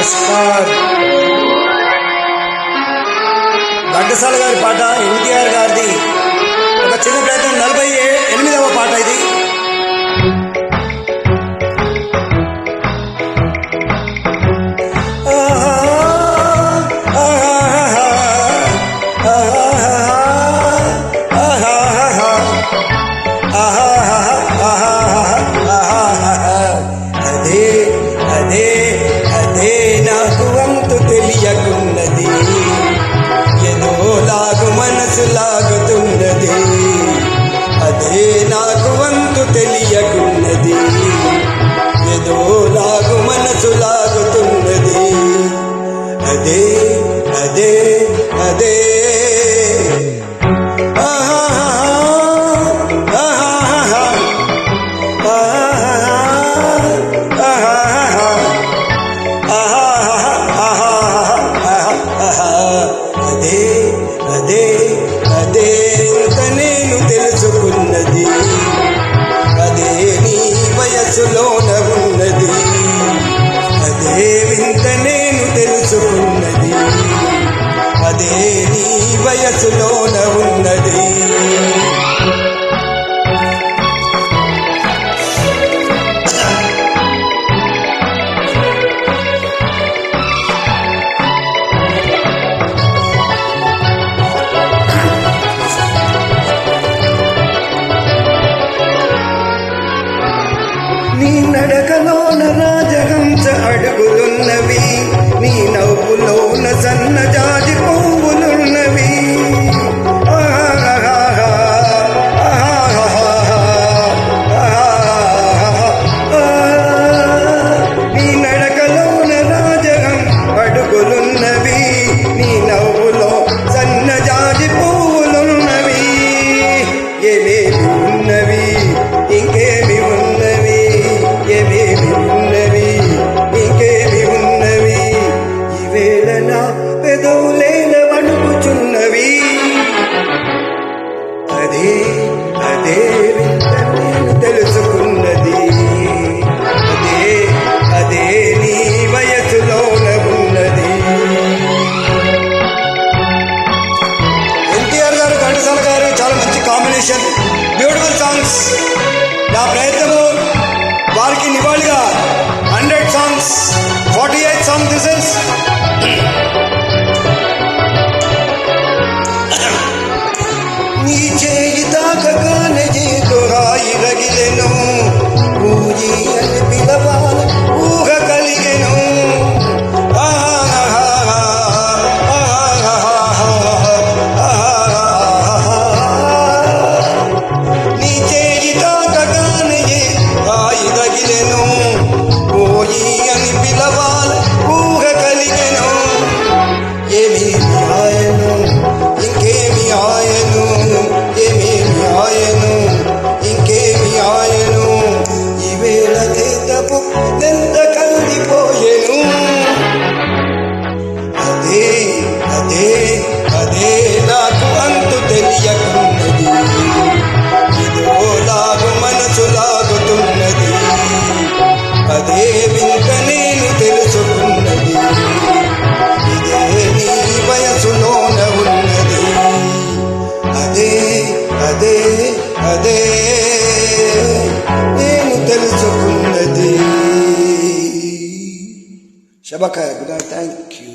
నమస్కారం. ఘంటసాల గారి పాట, ఎన్టీఆర్ గారిది ఒక చిన్న ప్రయత్నం. 48వ పాట ఇది. అదే నాకు వంతు తెలియకున్నది, ఏదో లాగు మనసు లాగుతున్నది. అదే నాకు వంతు తెలియకున్నది, ఏదో లాగు మనసు లాగుతున్నది. అదే అదే అదే అదే అదే ఇంత నేను తెలుసుకున్నది, అదే నీ వయసులోన ఉన్నది. అదే వింత నేను తెలుసుకున్నది, అదే నీ వయసులోన ఉన్నది. నీ నడకలోన రాజహంస అడుగులున్నవి, నీ నవ్వులోన సన్నజాజి పువ్వులున్నవి. నీ నడకలోన రాజహంస అడుగులున్నవి, నీ నవ్వులో సన్నజాజి పువ్వులున్నవి. ఏమేమి ఉన్నవి ఇంకేమి ఉన్నవి, ఏమేమి ఉన్నవి ఇంకేమి ఉన్నవి. ఈవేళ నా పెదవులేన వణుకుచున్నవి. అదే అదే వింత నేను తెలుసుకున్నది, అదే అదే నీ వయసులోన ఉన్నది. ఎన్టీఆర్ గారు, ఘంటసాల గారు చాలా మంచి కాంబినేషన్, బ్యూటిఫుల్ సాంగ్స్. నా ప్రయత్నము వారికి నివాళిగా 100 సాంగ్స్, 48 సాంగ్స్. దిస్ ఇస్ నీ చేయి తాకగానే ఏదో రాయి రగిలెను, ఊయి అని పిలవాల ఊహ కలిగెను. నీ చేయి తాకగానే రాయి రగిలెను, ఊయి అని పిలవాల ఊహ కలిగెను. ఏమేమి ఆయను ఇంకేమి ఆయను, ఏమేమి ఆయను ఇంకేమి ఆయను. ఈవేళ తేతపు ఎంత కందిపోయెను. అదే అదే అదే నాకు అంతు తెలియకున్నది, ఇదో లాగు మనసు లాగుతున్నది. అదే వింత నేను తెలుసుకున్నది, ఇదే నీ వయసులోన ఉన్నది. అదే అదే అదే నేను తెలుసుకున్నది. శబక గుడ్ నైట్, థ్యాంక్ యూ.